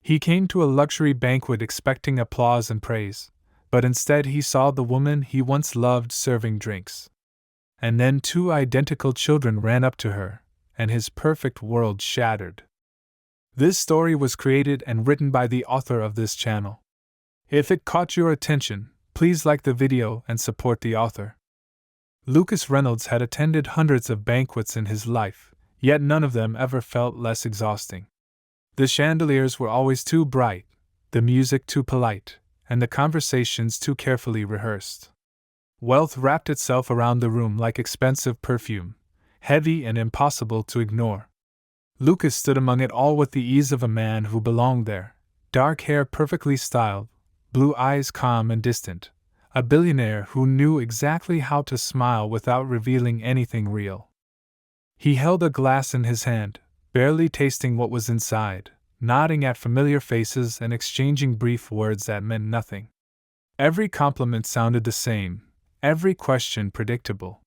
He came to a luxury banquet expecting applause and praise, but instead he saw the woman he once loved serving drinks. And then two identical children ran up to her, and his perfect world shattered. This story was created and written by the author of this channel. If it caught your attention, please like the video and support the author. Lucas Reynolds had attended hundreds of banquets in his life, yet none of them ever felt less exhausting. The chandeliers were always too bright, the music too polite, and the conversations too carefully rehearsed. Wealth wrapped itself around the room like expensive perfume, heavy and impossible to ignore. Lucas stood among it all with the ease of a man who belonged there, dark hair perfectly styled, blue eyes calm and distant, a billionaire who knew exactly how to smile without revealing anything real. He held a glass in his hand, barely tasting what was inside, nodding at familiar faces and exchanging brief words that meant nothing. Every compliment sounded the same, every question predictable.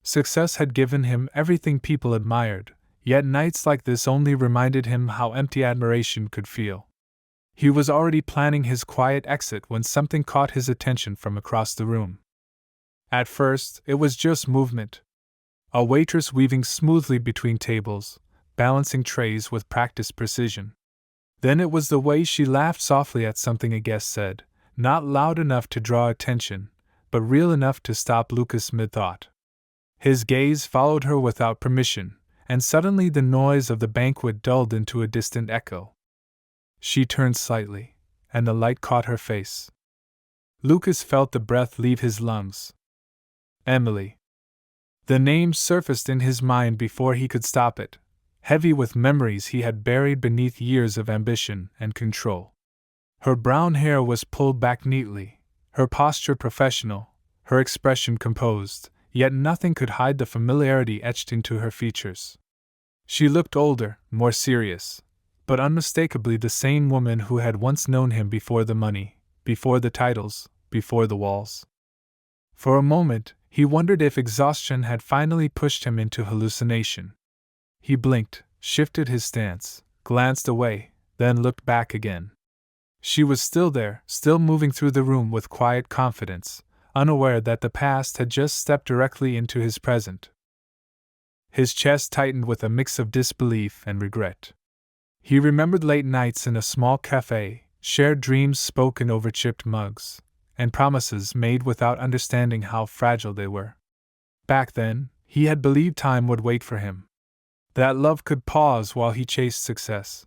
Success had given him everything people admired, yet nights like this only reminded him how empty admiration could feel. He was already planning his quiet exit when something caught his attention from across the room. At first, it was just movement. A waitress weaving smoothly between tables, balancing trays with practiced precision. Then it was the way she laughed softly at something a guest said, not loud enough to draw attention, but real enough to stop Lucas mid-thought. His gaze followed her without permission, and suddenly the noise of the banquet dulled into a distant echo. She turned slightly, and the light caught her face. Lucas felt the breath leave his lungs. Emily. The name surfaced in his mind before he could stop it, heavy with memories he had buried beneath years of ambition and control. Her brown hair was pulled back neatly, her posture professional, her expression composed, yet nothing could hide the familiarity etched into her features. She looked older, more serious, but unmistakably the same woman who had once known him before the money, before the titles, before the walls. For a moment, he wondered if exhaustion had finally pushed him into hallucination. He blinked, shifted his stance, glanced away, then looked back again. She was still there, still moving through the room with quiet confidence, unaware that the past had just stepped directly into his present. His chest tightened with a mix of disbelief and regret. He remembered late nights in a small cafe, shared dreams spoken over chipped mugs, and promises made without understanding how fragile they were. Back then, he had believed time would wait for him, that love could pause while he chased success.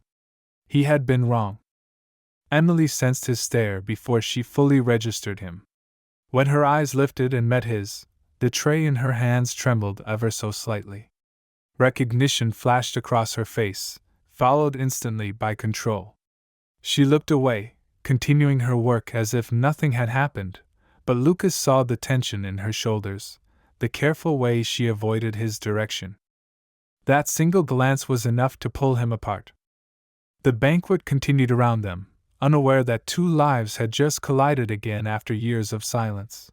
He had been wrong. Emily sensed his stare before she fully registered him. When her eyes lifted and met his, the tray in her hands trembled ever so slightly. Recognition flashed across her face, followed instantly by control. She looked away, continuing her work as if nothing had happened, but Lucas saw the tension in her shoulders, the careful way she avoided his direction. That single glance was enough to pull him apart. The banquet continued around them, unaware that two lives had just collided again after years of silence.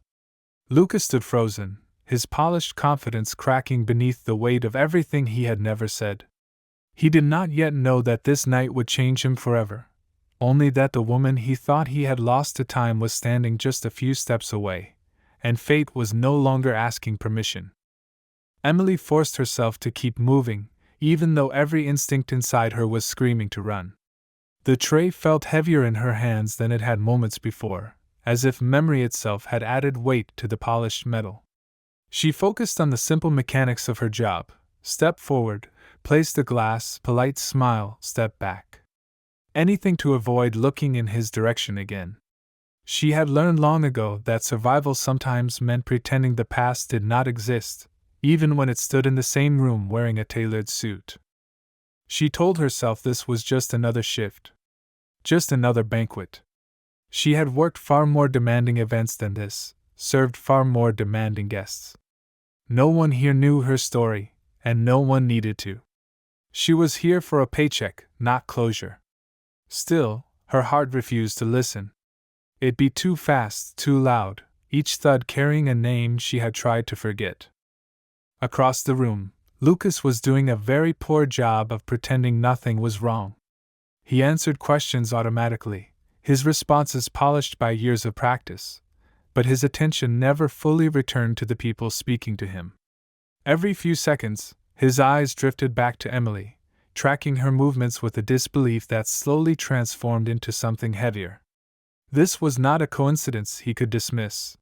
Lucas stood frozen, his polished confidence cracking beneath the weight of everything he had never said. He did not yet know that this night would change him forever, only that the woman he thought he had lost to time was standing just a few steps away, and fate was no longer asking permission. Emily forced herself to keep moving, even though every instinct inside her was screaming to run. The tray felt heavier in her hands than it had moments before, as if memory itself had added weight to the polished metal. She focused on the simple mechanics of her job, stepped forward, placed the glass, polite smile, step back. Anything to avoid looking in his direction again. She had learned long ago that survival sometimes meant pretending the past did not exist, even when it stood in the same room wearing a tailored suit. She told herself this was just another shift. Just another banquet. She had worked far more demanding events than this, served far more demanding guests. No one here knew her story, and no one needed to. She was here for a paycheck, not closure. Still, her heart refused to listen. It'd be too fast, too loud, each thud carrying a name she had tried to forget. Across the room, Lucas was doing a very poor job of pretending nothing was wrong. He answered questions automatically, his responses polished by years of practice, but his attention never fully returned to the people speaking to him. Every few seconds, his eyes drifted back to Emily, tracking her movements with a disbelief that slowly transformed into something heavier. This was not a coincidence he could dismiss.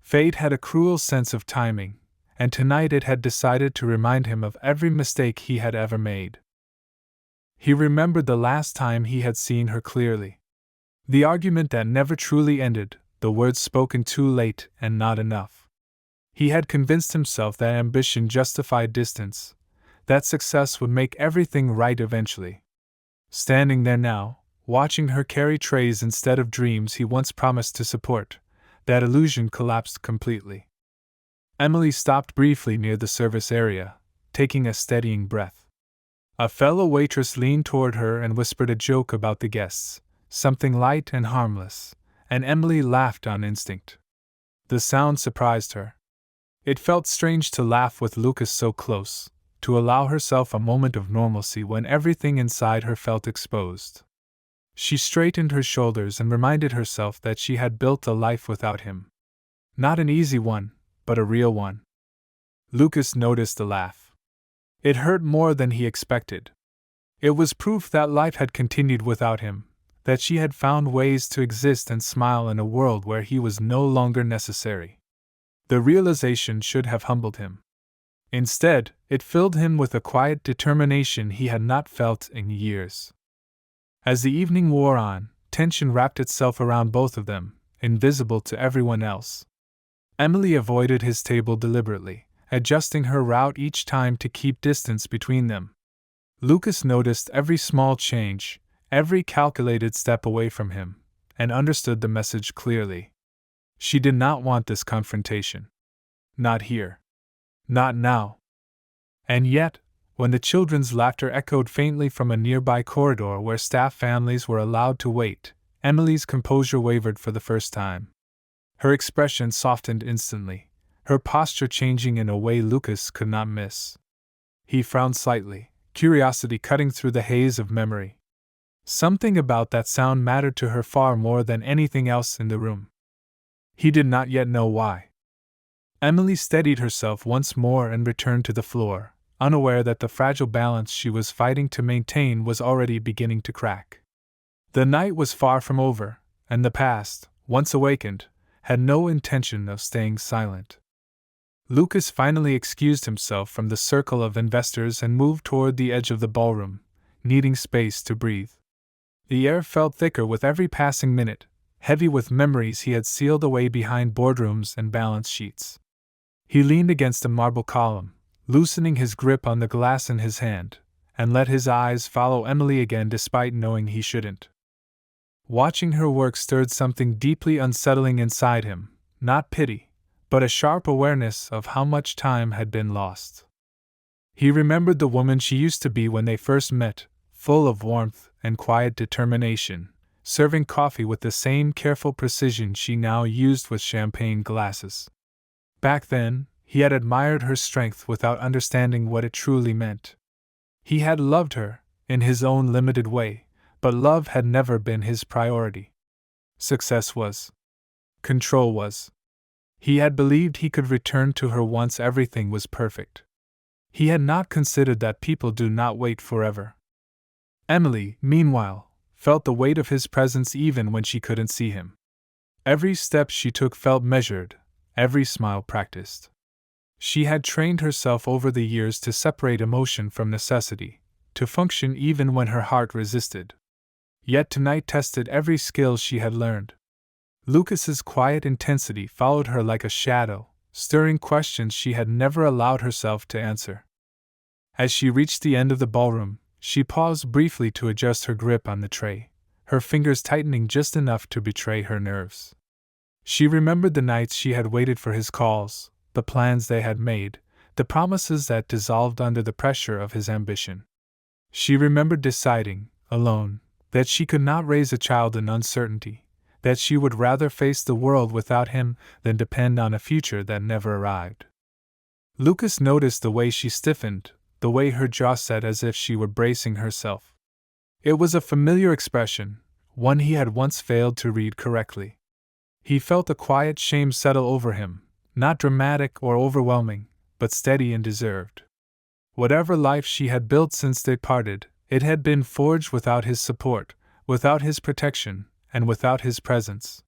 Fate had a cruel sense of timing, and tonight it had decided to remind him of every mistake he had ever made. He remembered the last time he had seen her clearly. The argument that never truly ended, the words spoken too late and not enough. He had convinced himself that ambition justified distance, that success would make everything right eventually. Standing there now, watching her carry trays instead of dreams he once promised to support, that illusion collapsed completely. Emily stopped briefly near the service area, taking a steadying breath. A fellow waitress leaned toward her and whispered a joke about the guests, something light and harmless, and Emily laughed on instinct. The sound surprised her. It felt strange to laugh with Lucas so close, to allow herself a moment of normalcy when everything inside her felt exposed. She straightened her shoulders and reminded herself that she had built a life without him. Not an easy one, but a real one. Lucas noticed the laugh. It hurt more than he expected. It was proof that life had continued without him, that she had found ways to exist and smile in a world where he was no longer necessary. The realization should have humbled him. Instead, it filled him with a quiet determination he had not felt in years. As the evening wore on, tension wrapped itself around both of them, invisible to everyone else. Emily avoided his table deliberately, adjusting her route each time to keep distance between them. Lucas noticed every small change, every calculated step away from him, and understood the message clearly. She did not want this confrontation. Not here. Not now. And yet, when the children's laughter echoed faintly from a nearby corridor where staff families were allowed to wait, Emily's composure wavered for the first time. Her expression softened instantly, her posture changing in a way Lucas could not miss. He frowned slightly, curiosity cutting through the haze of memory. Something about that sound mattered to her far more than anything else in the room. He did not yet know why. Emily steadied herself once more and returned to the floor, unaware that the fragile balance she was fighting to maintain was already beginning to crack. The night was far from over, and the past, once awakened, had no intention of staying silent. Lucas finally excused himself from the circle of investors and moved toward the edge of the ballroom, needing space to breathe. The air felt thicker with every passing minute, heavy with memories he had sealed away behind boardrooms and balance sheets. He leaned against a marble column, loosening his grip on the glass in his hand, and let his eyes follow Emily again despite knowing he shouldn't. Watching her work stirred something deeply unsettling inside him, not pity, but a sharp awareness of how much time had been lost. He remembered the woman she used to be when they first met, full of warmth and quiet determination, serving coffee with the same careful precision she now used with champagne glasses. Back then, he had admired her strength without understanding what it truly meant. He had loved her, in his own limited way, but love had never been his priority. Success was. Control was. He had believed he could return to her once everything was perfect. He had not considered that people do not wait forever. Emily, meanwhile, felt the weight of his presence even when she couldn't see him. Every step she took felt measured, every smile practiced. She had trained herself over the years to separate emotion from necessity, to function even when her heart resisted. Yet tonight tested every skill she had learned. Lucas's quiet intensity followed her like a shadow, stirring questions she had never allowed herself to answer. As she reached the end of the ballroom, she paused briefly to adjust her grip on the tray, her fingers tightening just enough to betray her nerves. She remembered the nights she had waited for his calls, the plans they had made, the promises that dissolved under the pressure of his ambition. She remembered deciding, alone, that she could not raise a child in uncertainty, that she would rather face the world without him than depend on a future that never arrived. Lucas noticed the way she stiffened, the way her jaw set as if she were bracing herself. It was a familiar expression, one he had once failed to read correctly. He felt a quiet shame settle over him, not dramatic or overwhelming, but steady and deserved. Whatever life she had built since they parted, it had been forged without his support, without his protection, and without his presence.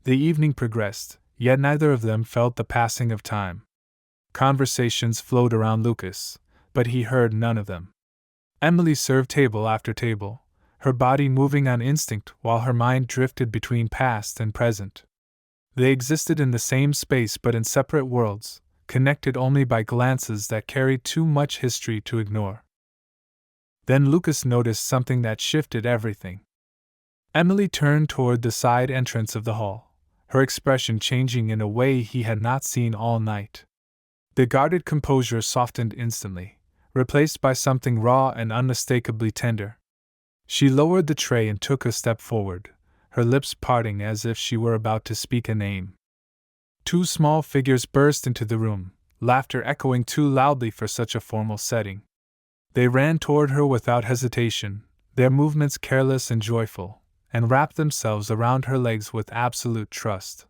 The evening progressed, yet neither of them felt the passing of time. Conversations flowed around Lucas, but he heard none of them. Emily served table after table, her body moving on instinct while her mind drifted between past and present. They existed in the same space but in separate worlds, connected only by glances that carried too much history to ignore. Then Lucas noticed something that shifted everything. Emily turned toward the side entrance of the hall, her expression changing in a way he had not seen all night. The guarded composure softened instantly, replaced by something raw and unmistakably tender. She lowered the tray and took a step forward, her lips parting as if she were about to speak a name. Two small figures burst into the room, laughter echoing too loudly for such a formal setting. They ran toward her without hesitation, their movements careless and joyful, and wrapped themselves around her legs with absolute trust.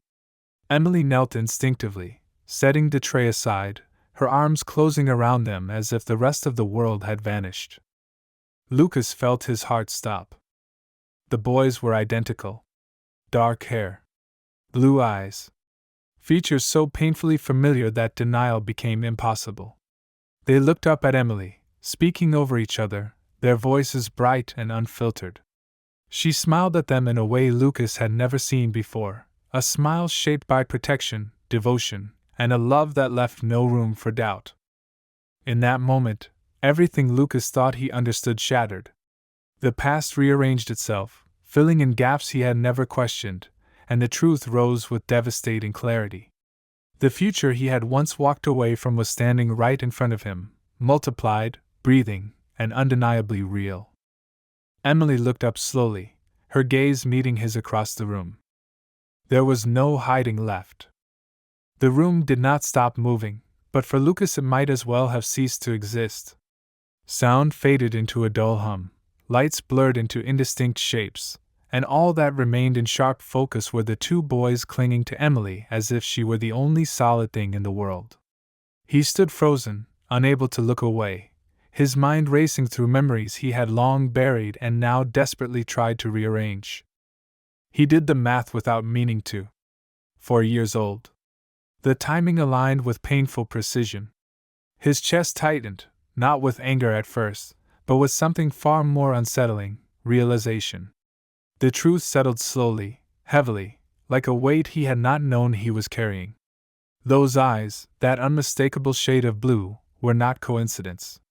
Emily knelt instinctively, setting the tray aside, her arms closing around them as if the rest of the world had vanished. Lucas felt his heart stop. The boys were identical. Dark hair. Blue eyes. Features so painfully familiar that denial became impossible. They looked up at Emily, speaking over each other, their voices bright and unfiltered. She smiled at them in a way Lucas had never seen before, a smile shaped by protection, devotion, and a love that left no room for doubt. In that moment, everything Lucas thought he understood shattered. The past rearranged itself, filling in gaps he had never questioned, and the truth rose with devastating clarity. The future he had once walked away from was standing right in front of him, multiplied, breathing, and undeniably real. Emily looked up slowly, her gaze meeting his across the room. There was no hiding left. The room did not stop moving, but for Lucas it might as well have ceased to exist. Sound faded into a dull hum, lights blurred into indistinct shapes, and all that remained in sharp focus were the two boys clinging to Emily as if she were the only solid thing in the world. He stood frozen, unable to look away, his mind racing through memories he had long buried and now desperately tried to rearrange. He did the math without meaning to. 4 years old. The timing aligned with painful precision. His chest tightened, not with anger at first, but with something far more unsettling, realization. The truth settled slowly, heavily, like a weight he had not known he was carrying. Those eyes, that unmistakable shade of blue, were not coincidence.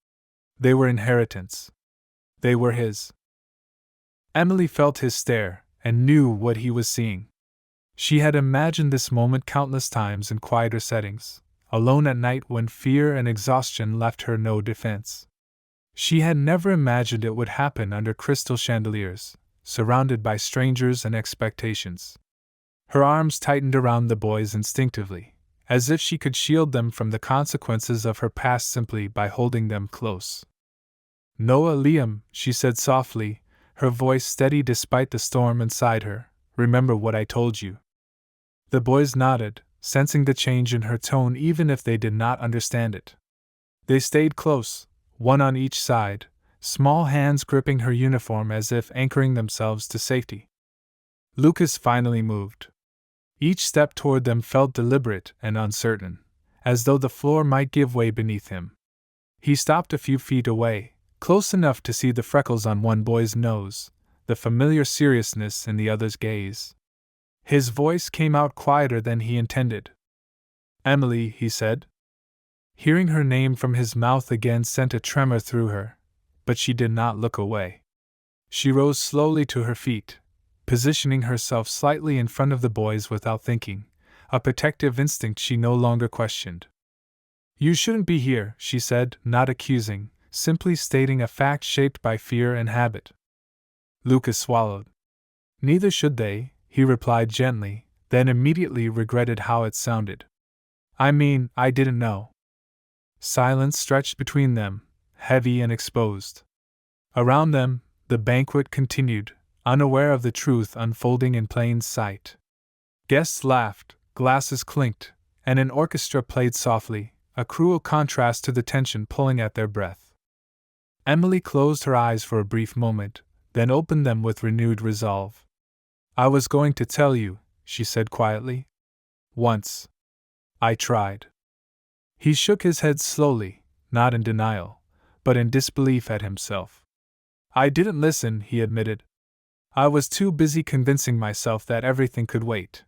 They were inheritance. They were his. Emily felt his stare, and knew what he was seeing. She had imagined this moment countless times in quieter settings, alone at night when fear and exhaustion left her no defense. She had never imagined it would happen under crystal chandeliers, surrounded by strangers and expectations. Her arms tightened around the boys instinctively, as if she could shield them from the consequences of her past simply by holding them close. "Noah, Liam," she said softly, her voice steady despite the storm inside her, "remember what I told you." The boys nodded, sensing the change in her tone even if they did not understand it. They stayed close, one on each side, small hands gripping her uniform as if anchoring themselves to safety. Lucas finally moved. Each step toward them felt deliberate and uncertain, as though the floor might give way beneath him. He stopped a few feet away, close enough to see the freckles on one boy's nose, the familiar seriousness in the other's gaze. His voice came out quieter than he intended. "Emily," he said. Hearing her name from his mouth again sent a tremor through her, but she did not look away. She rose slowly to her feet, positioning herself slightly in front of the boys without thinking, a protective instinct she no longer questioned. "You shouldn't be here," she said, not accusing, simply stating a fact shaped by fear and habit. Lucas swallowed. "Neither should they," he replied gently, then immediately regretted how it sounded. "I mean, I didn't know." Silence stretched between them, heavy and exposed. Around them, The banquet continued, unaware of the truth unfolding in plain sight. Guests laughed, glasses clinked, and an orchestra played softly, a cruel contrast to the tension pulling at their breath. Emily closed her eyes for a brief moment, then opened them with renewed resolve. "I was going to tell you," she said quietly. "Once. I tried." He shook his head slowly, not in denial, but in disbelief at himself. "I didn't listen," he admitted. "I was too busy convincing myself that everything could wait."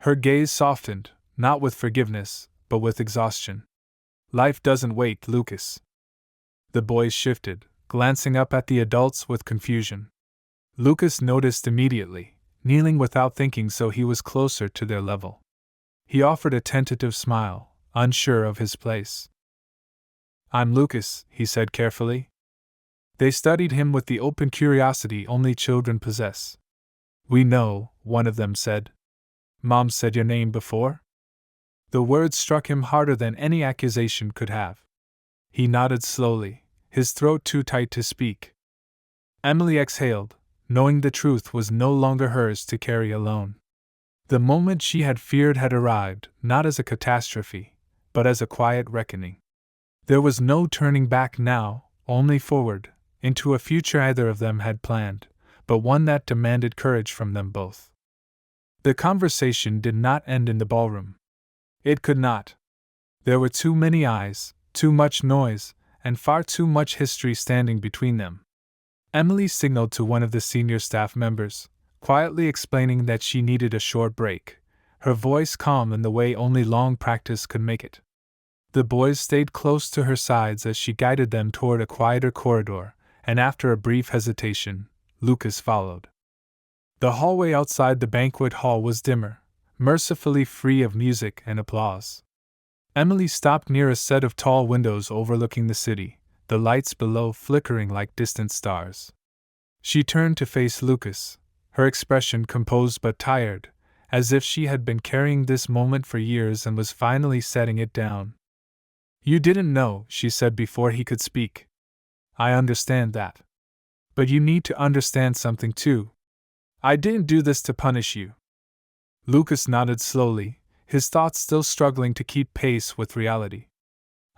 Her gaze softened, not with forgiveness, but with exhaustion. "Life doesn't wait, Lucas." The boys shifted, glancing up at the adults with confusion. Lucas noticed immediately, kneeling without thinking so he was closer to their level. He offered a tentative smile, unsure of his place. "I'm Lucas," he said carefully. They studied him with the open curiosity only children possess. "We know," one of them said. "Mom said your name before?" The words struck him harder than any accusation could have. He nodded slowly, his throat too tight to speak. Emily exhaled, knowing the truth was no longer hers to carry alone. The moment she had feared had arrived, not as a catastrophe, but as a quiet reckoning. There was no turning back now, only forward, into a future either of them had planned, but one that demanded courage from them both. The conversation did not end in the ballroom. It could not. There were too many eyes, too much noise, and far too much history standing between them. Emily signaled to one of the senior staff members, quietly explaining that she needed a short break, her voice calm in the way only long practice could make it. The boys stayed close to her sides as she guided them toward a quieter corridor, and after a brief hesitation, Lucas followed. The hallway outside the banquet hall was dimmer, mercifully free of music and applause. Emily stopped near a set of tall windows overlooking the city, the lights below flickering like distant stars. She turned to face Lucas, her expression composed but tired, as if she had been carrying this moment for years and was finally setting it down. "You didn't know," she said before he could speak. "I understand that. But you need to understand something too. I didn't do this to punish you." Lucas nodded slowly, his thoughts still struggling to keep pace with reality.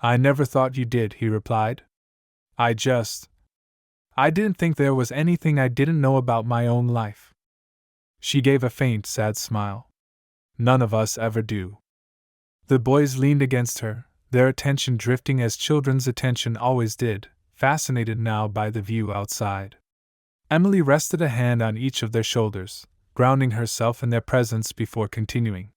"I never thought you did," he replied. I didn't think there was anything I didn't know about my own life." She gave a faint, sad smile. "None of us ever do." The boys leaned against her, their attention drifting as children's attention always did, fascinated now by the view outside. Emily rested a hand on each of their shoulders, grounding herself in their presence before continuing.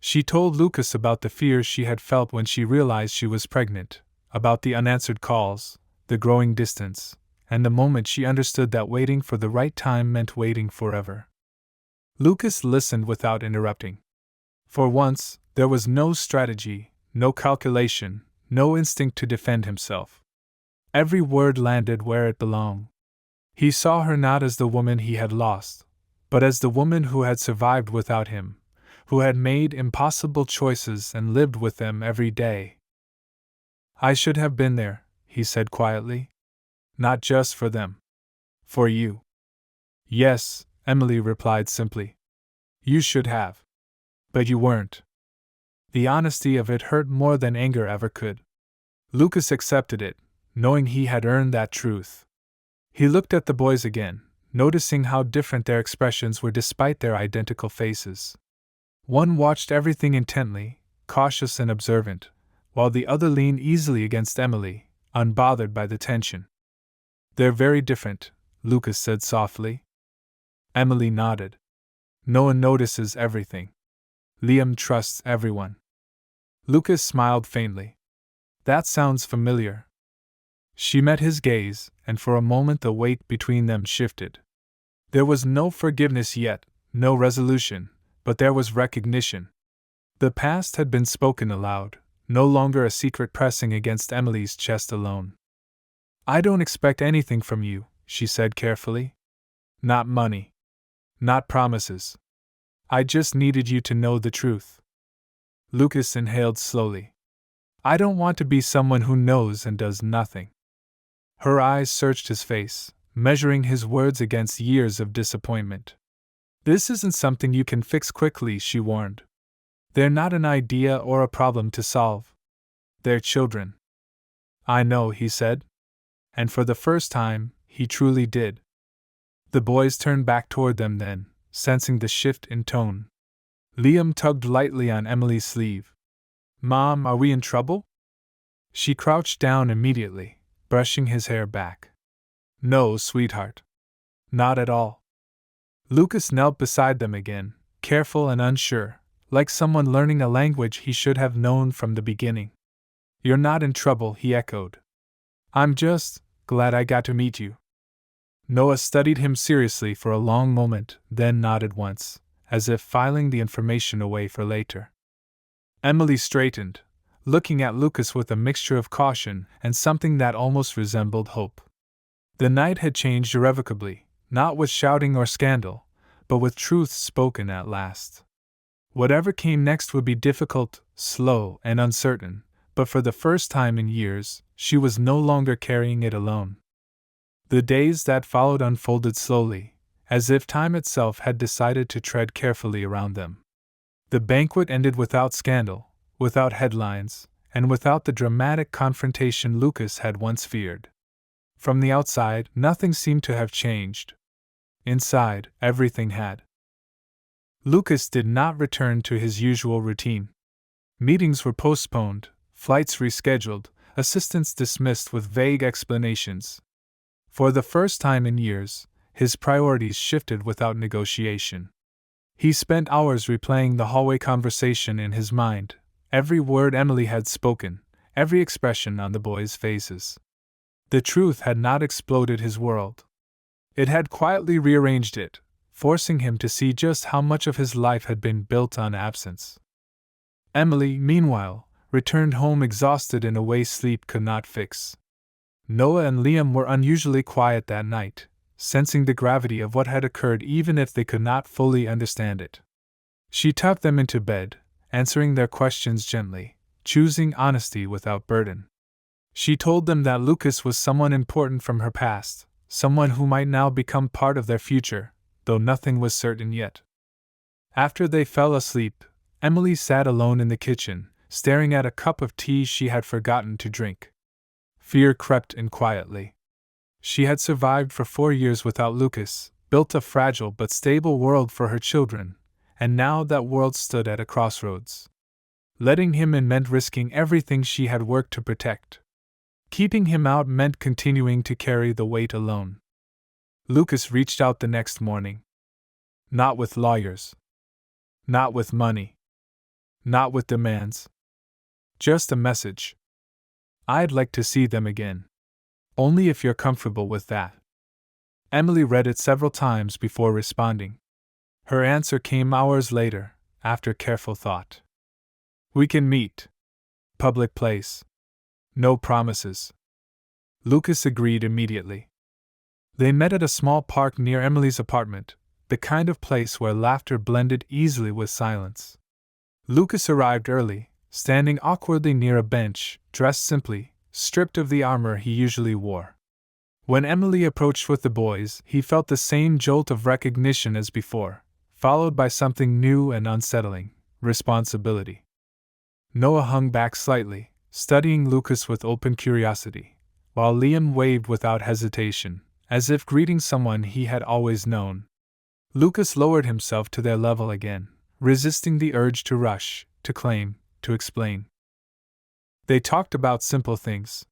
She told Lucas about the fears she had felt when she realized she was pregnant, about the unanswered calls, the growing distance, and the moment she understood that waiting for the right time meant waiting forever. Lucas listened without interrupting. For once, there was no strategy, no calculation, no instinct to defend himself. Every word landed where it belonged. He saw her not as the woman he had lost, but as the woman who had survived without him, who had made impossible choices and lived with them every day. "I should have been there," he said quietly. "Not just for them. For you." "Yes," Emily replied simply. "You should have. But you weren't." The honesty of it hurt more than anger ever could. Lucas accepted it, knowing he had earned that truth. He looked at the boys again, noticing how different their expressions were despite their identical faces. One watched everything intently, cautious and observant, while the other leaned easily against Emily, unbothered by the tension. "They're very different," Lucas said softly. Emily nodded. "No one notices everything. Liam trusts everyone." Lucas smiled faintly. "That sounds familiar." She met his gaze, and for a moment the weight between them shifted. There was no forgiveness yet, no resolution, but there was recognition. The past had been spoken aloud, no longer a secret pressing against Emily's chest alone. "I don't expect anything from you," she said carefully. "Not money. Not promises. I just needed you to know the truth." Lucas inhaled slowly. "I don't want to be someone who knows and does nothing." Her eyes searched his face, measuring his words against years of disappointment. This isn't something you can fix quickly, she warned. They're not an idea or a problem to solve. They're children. I know, he said. And for the first time, he truly did. The boys turned back toward them then, sensing the shift in tone. Liam tugged lightly on Emily's sleeve. Mom, are we in trouble? She crouched down immediately, brushing his hair back. No, sweetheart. Not at all. Lucas knelt beside them again, careful and unsure, like someone learning a language he should have known from the beginning. You're not in trouble, he echoed. I'm just glad I got to meet you. Noah studied him seriously for a long moment, then nodded once, as if filing the information away for later. Emily straightened, looking at Lucas with a mixture of caution and something that almost resembled hope. The night had changed irrevocably, not with shouting or scandal, but with truth spoken at last. Whatever came next would be difficult, slow, and uncertain, but for the first time in years, she was no longer carrying it alone. The days that followed unfolded slowly, as if time itself had decided to tread carefully around them. The banquet ended without scandal, without headlines, and without the dramatic confrontation Lucas had once feared. From the outside, nothing seemed to have changed. Inside, everything had. Lucas did not return to his usual routine. Meetings were postponed, flights rescheduled, assistants dismissed with vague explanations. For the first time in years, his priorities shifted without negotiation. He spent hours replaying the hallway conversation in his mind, every word Emily had spoken, every expression on the boys' faces. The truth had not exploded his world. It had quietly rearranged it, forcing him to see just how much of his life had been built on absence. Emily, meanwhile, returned home exhausted in a way sleep could not fix. Noah and Liam were unusually quiet that night, sensing the gravity of what had occurred even if they could not fully understand it. She tucked them into bed, answering their questions gently, choosing honesty without burden. She told them that Lucas was someone important from her past, someone who might now become part of their future, though nothing was certain yet. After they fell asleep, Emily sat alone in the kitchen, staring at a cup of tea she had forgotten to drink. Fear crept in quietly. She had survived for 4 years without Lucas, built a fragile but stable world for her children, and now that world stood at a crossroads. Letting him in meant risking everything she had worked to protect. Keeping him out meant continuing to carry the weight alone. Lucas reached out the next morning. Not with lawyers. Not with money. Not with demands. Just a message. I'd like to see them again. Only if you're comfortable with that. Emily read it several times before responding. Her answer came hours later, after careful thought. We can meet. Public place. No promises. Lucas agreed immediately. They met at a small park near Emily's apartment, the kind of place where laughter blended easily with silence. Lucas arrived early, standing awkwardly near a bench, dressed simply, stripped of the armor he usually wore. When Emily approached with the boys, he felt the same jolt of recognition as before, followed by something new and unsettling: responsibility. Noah hung back slightly, studying Lucas with open curiosity, while Liam waved without hesitation, as if greeting someone he had always known. Lucas lowered himself to their level again, resisting the urge to rush, to claim, to explain. They talked about simple things.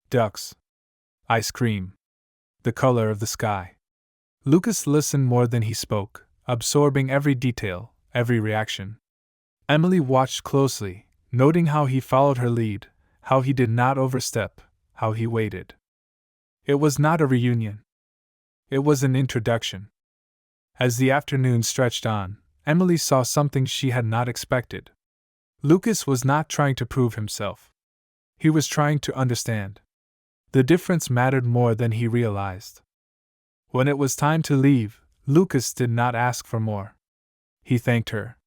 Ducks. Ice cream. The color of the sky. Lucas listened more than he spoke, absorbing every detail, every reaction. Emily watched closely, noting how he followed her lead, how he did not overstep, how he waited. It was not a reunion. It was an introduction. As the afternoon stretched on, Emily saw something she had not expected. Lucas was not trying to prove himself. He was trying to understand. The difference mattered more than he realized. When it was time to leave, Lucas did not ask for more. He thanked her.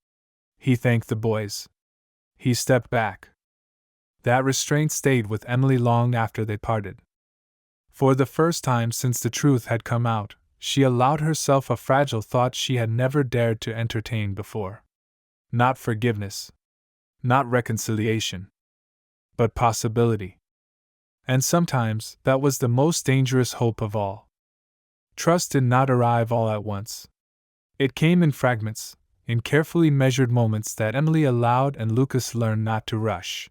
He thanked the boys. He stepped back. That restraint stayed with Emily long after they parted. For the first time since the truth had come out, she allowed herself a fragile thought she had never dared to entertain before. Not forgiveness. Not reconciliation. But possibility. And sometimes that was the most dangerous hope of all. Trust did not arrive all at once. It came in fragments, in carefully measured moments that Emily allowed and Lucas learned not to rush.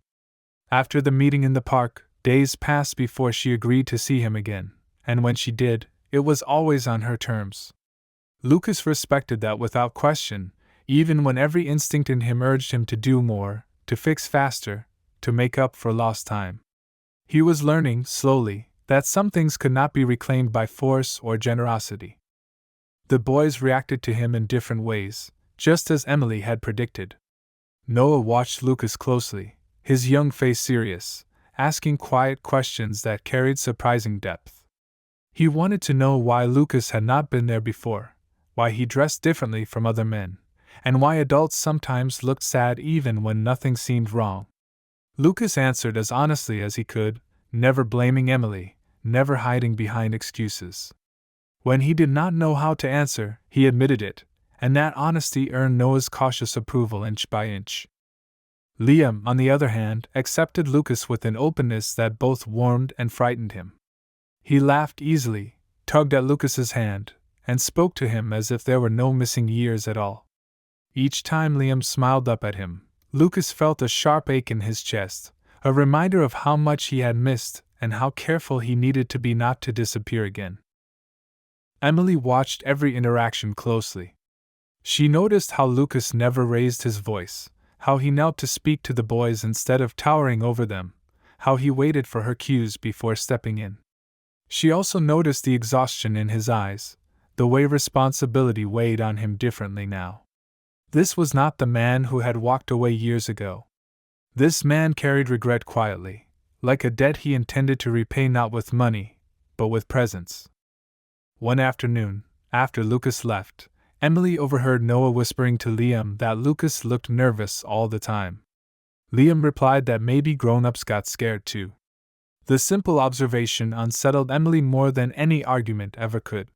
After the meeting in the park, days passed before she agreed to see him again, and when she did, it was always on her terms. Lucas respected that without question, even when every instinct in him urged him to do more, to fix faster, to make up for lost time. He was learning, slowly, that some things could not be reclaimed by force or generosity. The boys reacted to him in different ways, just as Emily had predicted. Noah watched Lucas closely, his young face serious, asking quiet questions that carried surprising depth. He wanted to know why Lucas had not been there before, why he dressed differently from other men, and why adults sometimes looked sad even when nothing seemed wrong. Lucas answered as honestly as he could, never blaming Emily, never hiding behind excuses. When he did not know how to answer, he admitted it, and that honesty earned Noah's cautious approval inch by inch. Liam, on the other hand, accepted Lucas with an openness that both warmed and frightened him. He laughed easily, tugged at Lucas's hand, and spoke to him as if there were no missing years at all. Each time Liam smiled up at him, Lucas felt a sharp ache in his chest, a reminder of how much he had missed and how careful he needed to be not to disappear again. Emily watched every interaction closely. She noticed how Lucas never raised his voice, how he knelt to speak to the boys instead of towering over them, how he waited for her cues before stepping in. She also noticed the exhaustion in his eyes, the way responsibility weighed on him differently now. This was not the man who had walked away years ago. This man carried regret quietly, like a debt he intended to repay not with money, but with presence. One afternoon, after Lucas left, Emily overheard Noah whispering to Liam that Lucas looked nervous all the time. Liam replied that maybe grown-ups got scared too. The simple observation unsettled Emily more than any argument ever could.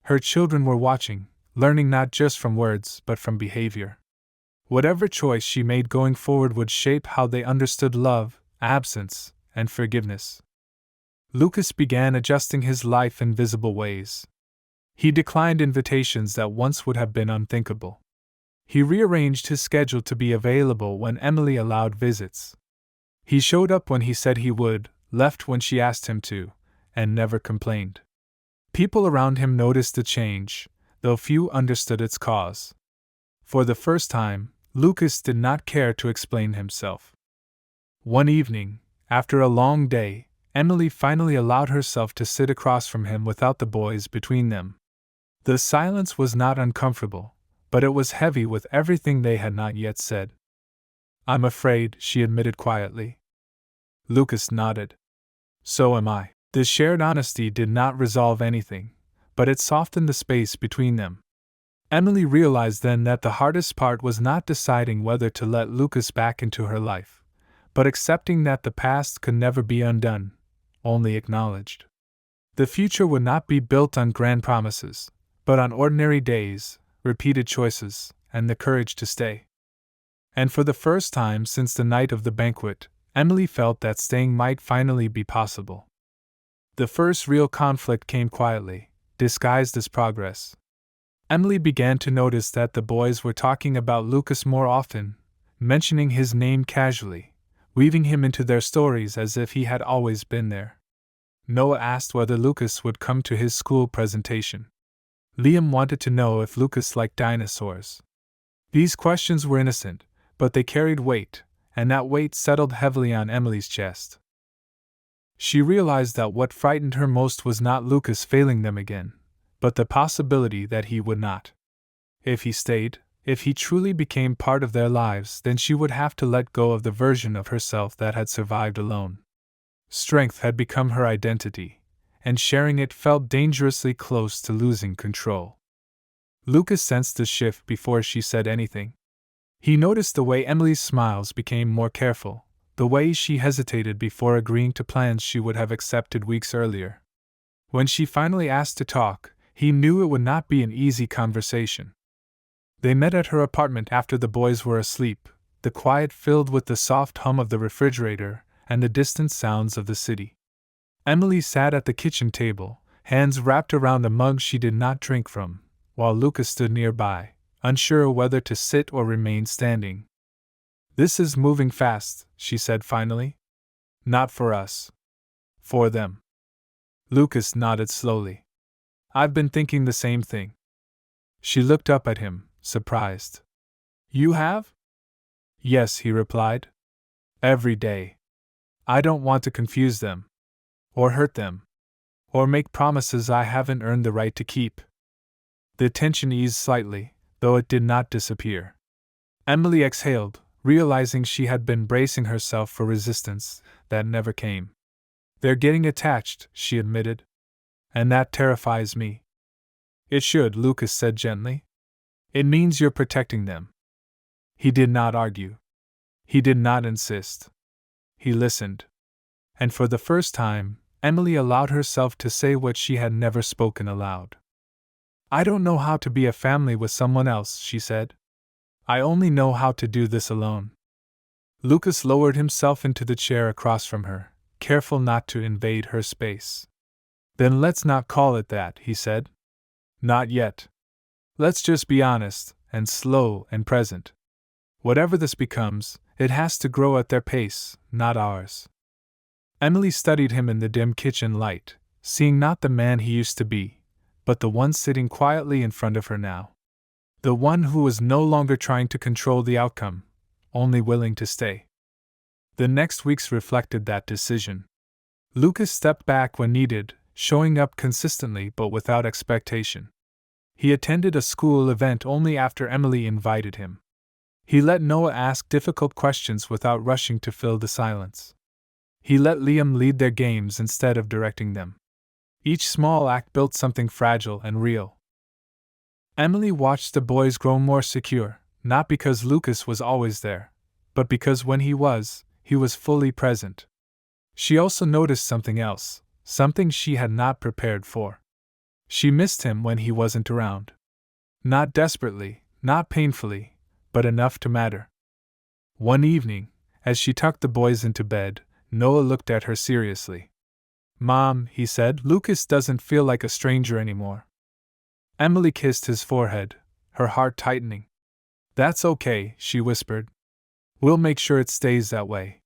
Her children were watching, learning not just from words but from behavior. Whatever choice she made going forward would shape how they understood love, absence, and forgiveness. Lucas began adjusting his life in visible ways. He declined invitations that once would have been unthinkable. He rearranged his schedule to be available when Emily allowed visits. He showed up when he said he would, left when she asked him to, and never complained. People around him noticed the change, though few understood its cause. For the first time, Lucas did not care to explain himself. One evening, after a long day, Emily finally allowed herself to sit across from him without the boys between them. The silence was not uncomfortable, but it was heavy with everything they had not yet said. "I'm afraid," she admitted quietly. Lucas nodded. "So am I." The shared honesty did not resolve anything, but it softened the space between them. Emily realized then that the hardest part was not deciding whether to let Lucas back into her life, but accepting that the past could never be undone, only acknowledged. The future would not be built on grand promises, but on ordinary days, repeated choices, and the courage to stay. And for the first time since the night of the banquet, Emily felt that staying might finally be possible. The first real conflict came quietly, disguised as progress. Emily began to notice that the boys were talking about Lucas more often, mentioning his name casually, weaving him into their stories as if he had always been there. Noah asked whether Lucas would come to his school presentation. Liam wanted to know if Lucas liked dinosaurs. These questions were innocent, but they carried weight, and that weight settled heavily on Emily's chest. She realized that what frightened her most was not Lucas failing them again, but the possibility that he would not. If he stayed, if he truly became part of their lives, then she would have to let go of the version of herself that had survived alone. Strength had become her identity, and sharing it felt dangerously close to losing control. Lucas sensed the shift before she said anything. He noticed the way Emily's smiles became more careful, the way she hesitated before agreeing to plans she would have accepted weeks earlier. When she finally asked to talk, he knew it would not be an easy conversation. They met at her apartment after the boys were asleep, the quiet filled with the soft hum of the refrigerator and the distant sounds of the city. Emily sat at the kitchen table, hands wrapped around a mug she did not drink from, while Lucas stood nearby, unsure whether to sit or remain standing. "This is moving fast," she said finally. "Not for us. For them." Lucas nodded slowly. "I've been thinking the same thing." She looked up at him, surprised. "You have?" "Yes," he replied. "Every day. I don't want to confuse them. Or hurt them. Or make promises I haven't earned the right to keep." The tension eased slightly, though it did not disappear. Emily exhaled, realizing she had been bracing herself for resistance that never came. "They're getting attached," she admitted. "And that terrifies me." "It should," Lucas said gently. "It means you're protecting them." He did not argue. He did not insist. He listened. And for the first time, Emily allowed herself to say what she had never spoken aloud. "I don't know how to be a family with someone else," she said. "I only know how to do this alone." Lucas lowered himself into the chair across from her, careful not to invade her space. "Then let's not call it that," he said. "Not yet. Let's just be honest, and slow and present. Whatever this becomes, it has to grow at their pace, not ours." Emily studied him in the dim kitchen light, seeing not the man he used to be, but the one sitting quietly in front of her now. The one who was no longer trying to control the outcome, only willing to stay. The next weeks reflected that decision. Lucas stepped back when needed, showing up consistently but without expectation. He attended a school event only after Emily invited him. He let Noah ask difficult questions without rushing to fill the silence. He let Liam lead their games instead of directing them. Each small act built something fragile and real. Emily watched the boys grow more secure, not because Lucas was always there, but because when he was fully present. She also noticed something else, something she had not prepared for. She missed him when he wasn't around. Not desperately, not painfully, but enough to matter. One evening, as she tucked the boys into bed, Noah looked at her seriously. "Mom," he said, "Lucas doesn't feel like a stranger anymore." Emily kissed his forehead, her heart tightening. "That's okay," she whispered. "We'll make sure it stays that way."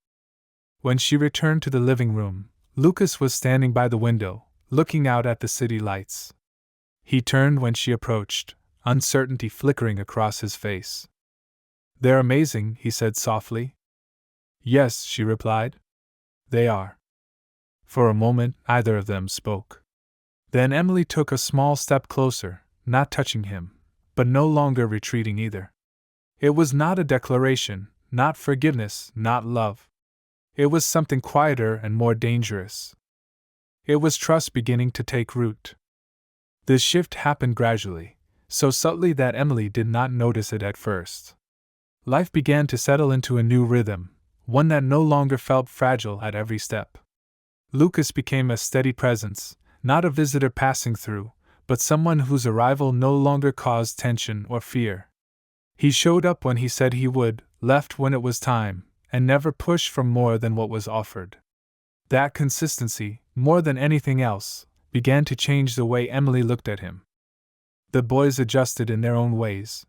When she returned to the living room, Lucas was standing by the window, looking out at the city lights. He turned when she approached, uncertainty flickering across his face. "They're amazing," he said softly. "Yes," she replied. "They are." For a moment, neither of them spoke. Then Emily took a small step closer, not touching him, but no longer retreating either. It was not a declaration, not forgiveness, not love. It was something quieter and more dangerous. It was trust beginning to take root. This shift happened gradually, so subtly that Emily did not notice it at first. Life began to settle into a new rhythm, one that no longer felt fragile at every step. Lucas became a steady presence, not a visitor passing through, but someone whose arrival no longer caused tension or fear. He showed up when he said he would, left when it was time, and never pushed for more than what was offered. That consistency, more than anything else, began to change the way Emily looked at him. The boys adjusted in their own ways.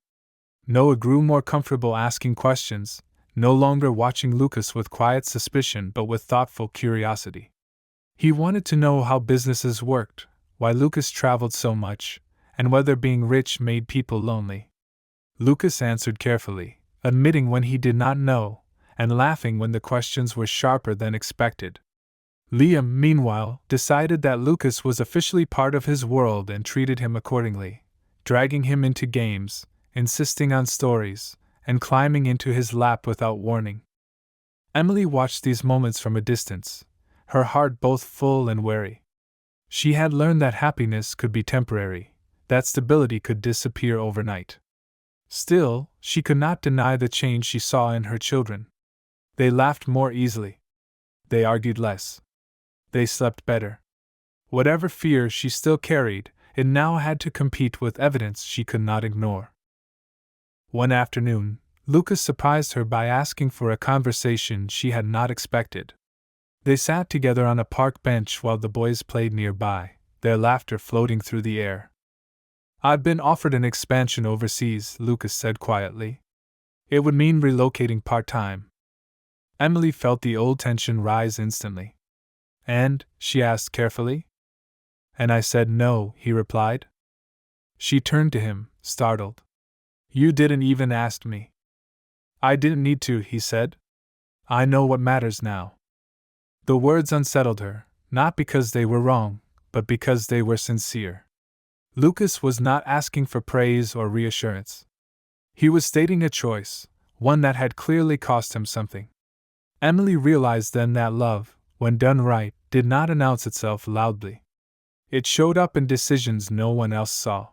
Noah grew more comfortable asking questions, no longer watching Lucas with quiet suspicion but with thoughtful curiosity. He wanted to know how businesses worked, why Lucas traveled so much, and whether being rich made people lonely. Lucas answered carefully, admitting when he did not know, and laughing when the questions were sharper than expected. Liam, meanwhile, decided that Lucas was officially part of his world and treated him accordingly, dragging him into games, insisting on stories, and climbing into his lap without warning. Emily watched these moments from a distance, her heart both full and wary. She had learned that happiness could be temporary, that stability could disappear overnight. Still, she could not deny the change she saw in her children. They laughed more easily. They argued less. They slept better. Whatever fear she still carried, it now had to compete with evidence she could not ignore. One afternoon, Lucas surprised her by asking for a conversation she had not expected. They sat together on a park bench while the boys played nearby, their laughter floating through the air. "I've been offered an expansion overseas," Lucas said quietly. "It would mean relocating part-time." Emily felt the old tension rise instantly. "And?" she asked carefully. "And I said no," he replied. She turned to him, startled. "You didn't even ask me." "I didn't need to," he said. "I know what matters now." The words unsettled her, not because they were wrong, but because they were sincere. Lucas was not asking for praise or reassurance. He was stating a choice, one that had clearly cost him something. Emily realized then that love, when done right, did not announce itself loudly. It showed up in decisions no one else saw.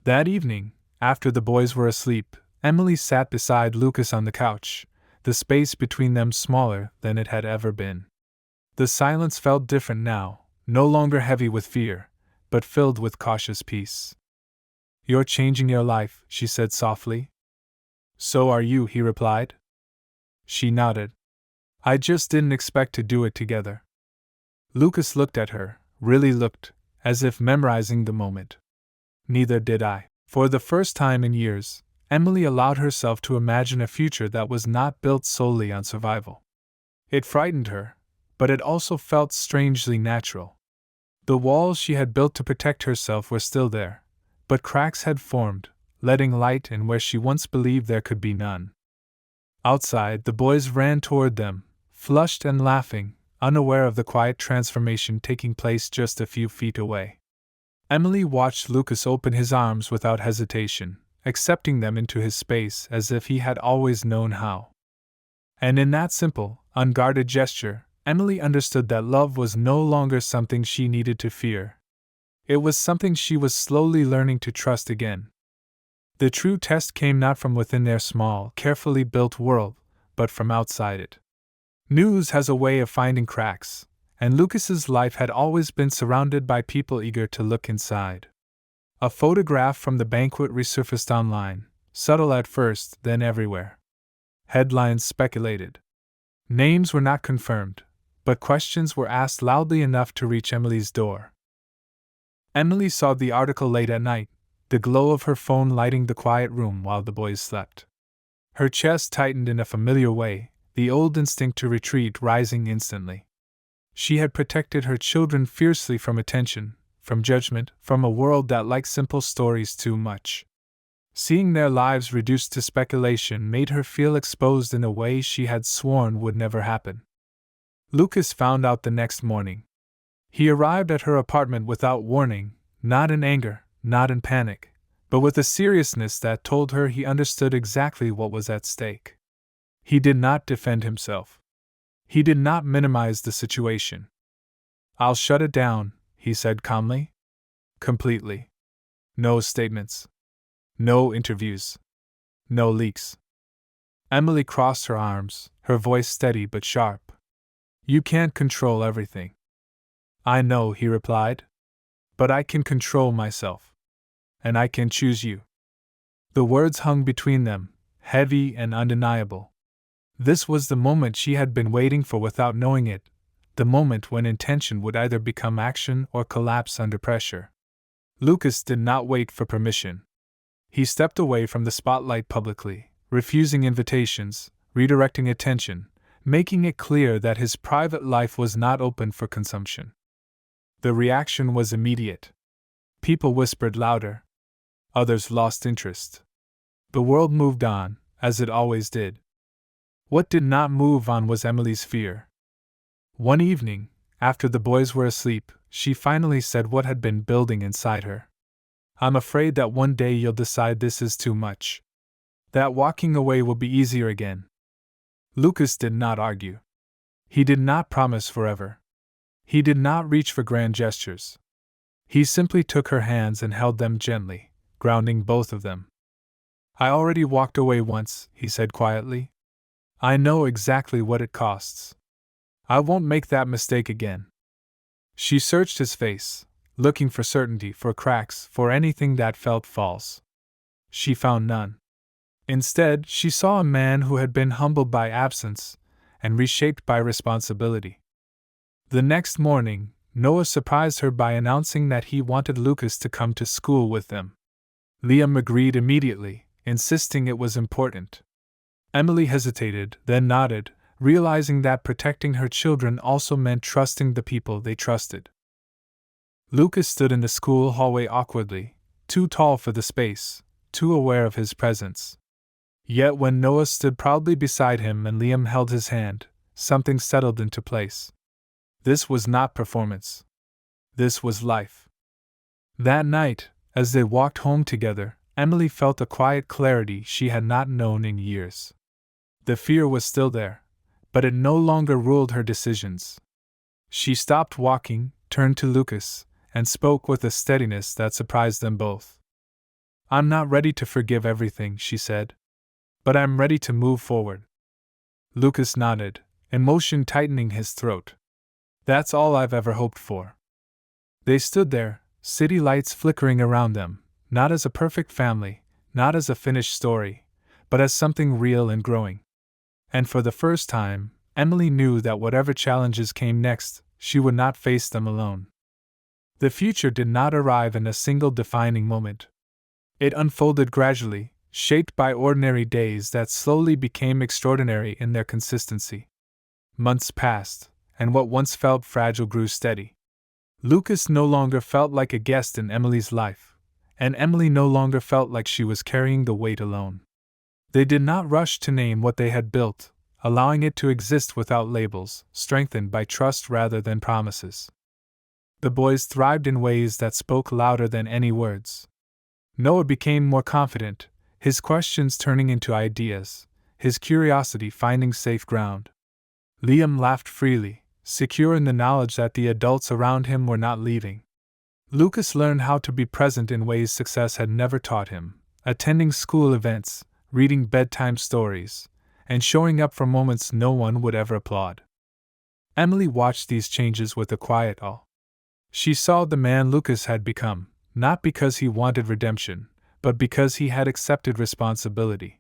That evening, after the boys were asleep, Emily sat beside Lucas on the couch, the space between them smaller than it had ever been. The silence felt different now, no longer heavy with fear, but filled with cautious peace. "You're changing your life," she said softly. "So are you," he replied. She nodded. "I just didn't expect to do it together." Lucas looked at her, really looked, as if memorizing the moment. "Neither did I." For the first time in years, Emily allowed herself to imagine a future that was not built solely on survival. It frightened her, but it also felt strangely natural. The walls she had built to protect herself were still there, but cracks had formed, letting light in where she once believed there could be none. Outside, the boys ran toward them, flushed and laughing, unaware of the quiet transformation taking place just a few feet away. Emily watched Lucas open his arms without hesitation, accepting them into his space as if he had always known how. And in that simple, unguarded gesture, Emily understood that love was no longer something she needed to fear. It was something she was slowly learning to trust again. The true test came not from within their small, carefully built world, but from outside it. News has a way of finding cracks, and Lucas's life had always been surrounded by people eager to look inside. A photograph from the banquet resurfaced online, subtle at first, then everywhere. Headlines speculated. Names were not confirmed, but questions were asked loudly enough to reach Emily's door. Emily saw the article late at night, the glow of her phone lighting the quiet room while the boys slept. Her chest tightened in a familiar way, the old instinct to retreat rising instantly. She had protected her children fiercely from attention, from judgment, from a world that liked simple stories too much. Seeing their lives reduced to speculation made her feel exposed in a way she had sworn would never happen. Lucas found out the next morning. He arrived at her apartment without warning, not in anger, not in panic, but with a seriousness that told her he understood exactly what was at stake. He did not defend himself. He did not minimize the situation. "I'll shut it down," he said calmly. "Completely. No statements. No interviews. No leaks." Emily crossed her arms, her voice steady but sharp. "You can't control everything." "I know," he replied. "But I can control myself. And I can choose you." The words hung between them, heavy and undeniable. This was the moment she had been waiting for without knowing it, the moment when intention would either become action or collapse under pressure. Lucas did not wait for permission. He stepped away from the spotlight publicly, refusing invitations, redirecting attention, making it clear that his private life was not open for consumption. The reaction was immediate. People whispered louder. Others lost interest. The world moved on, as it always did. What did not move on was Emily's fear. One evening, after the boys were asleep, she finally said what had been building inside her. "I'm afraid that one day you'll decide this is too much. That walking away will be easier again." Lucas did not argue. He did not promise forever. He did not reach for grand gestures. He simply took her hands and held them gently, grounding both of them. "I already walked away once," he said quietly. "I know exactly what it costs. I won't make that mistake again." She searched his face, looking for certainty, for cracks, for anything that felt false. She found none. Instead, she saw a man who had been humbled by absence and reshaped by responsibility. The next morning, Noah surprised her by announcing that he wanted Lucas to come to school with them. Liam agreed immediately, insisting it was important. Emily hesitated, then nodded, realizing that protecting her children also meant trusting the people they trusted. Lucas stood in the school hallway awkwardly, too tall for the space, too aware of his presence. Yet when Noah stood proudly beside him and Liam held his hand, something settled into place. This was not performance. This was life. That night, as they walked home together, Emily felt a quiet clarity she had not known in years. The fear was still there, but it no longer ruled her decisions. She stopped walking, turned to Lucas, and spoke with a steadiness that surprised them both. "I'm not ready to forgive everything," she said. "But I'm ready to move forward." Lucas nodded, emotion tightening his throat. "That's all I've ever hoped for." They stood there, city lights flickering around them, not as a perfect family, not as a finished story, but as something real and growing. And for the first time, Emily knew that whatever challenges came next, she would not face them alone. The future did not arrive in a single defining moment. It unfolded gradually, shaped by ordinary days that slowly became extraordinary in their consistency. Months passed, and what once felt fragile grew steady. Lucas no longer felt like a guest in Emily's life, and Emily no longer felt like she was carrying the weight alone. They did not rush to name what they had built, allowing it to exist without labels, strengthened by trust rather than promises. The boys thrived in ways that spoke louder than any words. Noah became more confident, his questions turning into ideas, his curiosity finding safe ground. Liam laughed freely, secure in the knowledge that the adults around him were not leaving. Lucas learned how to be present in ways success had never taught him, attending school events, reading bedtime stories, and showing up for moments no one would ever applaud. Emily watched these changes with a quiet awe. She saw the man Lucas had become, not because he wanted redemption, but because he had accepted responsibility.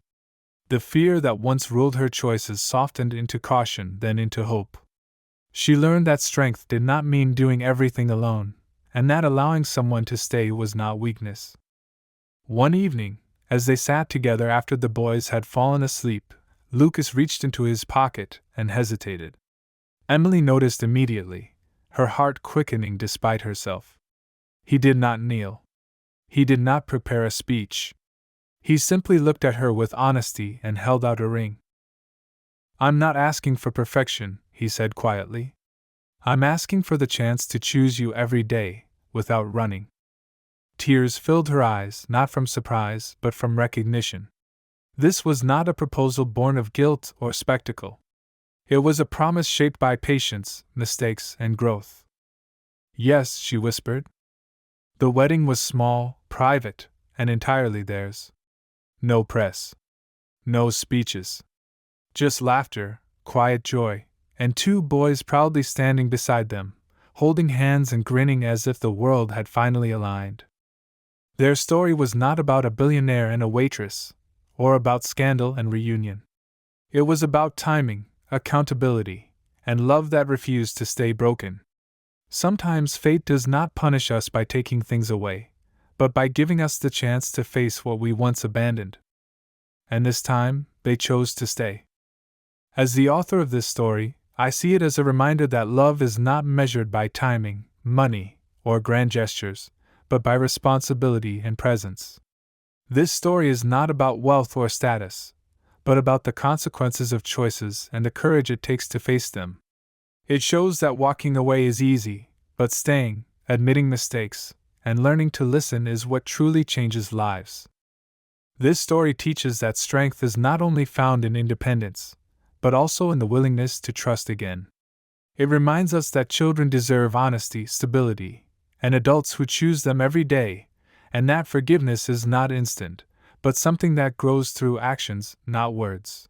The fear that once ruled her choices softened into caution, then into hope. She learned that strength did not mean doing everything alone, and that allowing someone to stay was not weakness. One evening, as they sat together after the boys had fallen asleep, Lucas reached into his pocket and hesitated. Emily noticed immediately, her heart quickening despite herself. He did not kneel. He did not prepare a speech. He simply looked at her with honesty and held out a ring. "I'm not asking for perfection," he said quietly. "I'm asking for the chance to choose you every day, without running." Tears filled her eyes, not from surprise, but from recognition. This was not a proposal born of guilt or spectacle. It was a promise shaped by patience, mistakes, and growth. "Yes," she whispered. The wedding was small, private, and entirely theirs. No press. No speeches. Just laughter, quiet joy, and two boys proudly standing beside them, holding hands and grinning as if the world had finally aligned. Their story was not about a billionaire and a waitress, or about scandal and reunion. It was about timing, accountability, and love that refused to stay broken. Sometimes fate does not punish us by taking things away, but by giving us the chance to face what we once abandoned. And this time, they chose to stay. As the author of this story, I see it as a reminder that love is not measured by timing, money, or grand gestures, but by responsibility and presence. This story is not about wealth or status, but about the consequences of choices and the courage it takes to face them. It shows that walking away is easy, but staying, admitting mistakes, and learning to listen is what truly changes lives. This story teaches that strength is not only found in independence, but also in the willingness to trust again. It reminds us that children deserve honesty, stability, and adults who choose them every day, and that forgiveness is not instant, but something that grows through actions, not words.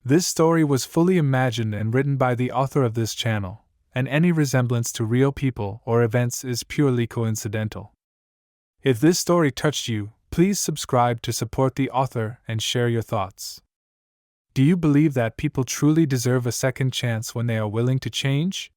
This story was fully imagined and written by the author of this channel, and any resemblance to real people or events is purely coincidental. If this story touched you, please subscribe to support the author and share your thoughts. Do you believe that people truly deserve a second chance when they are willing to change?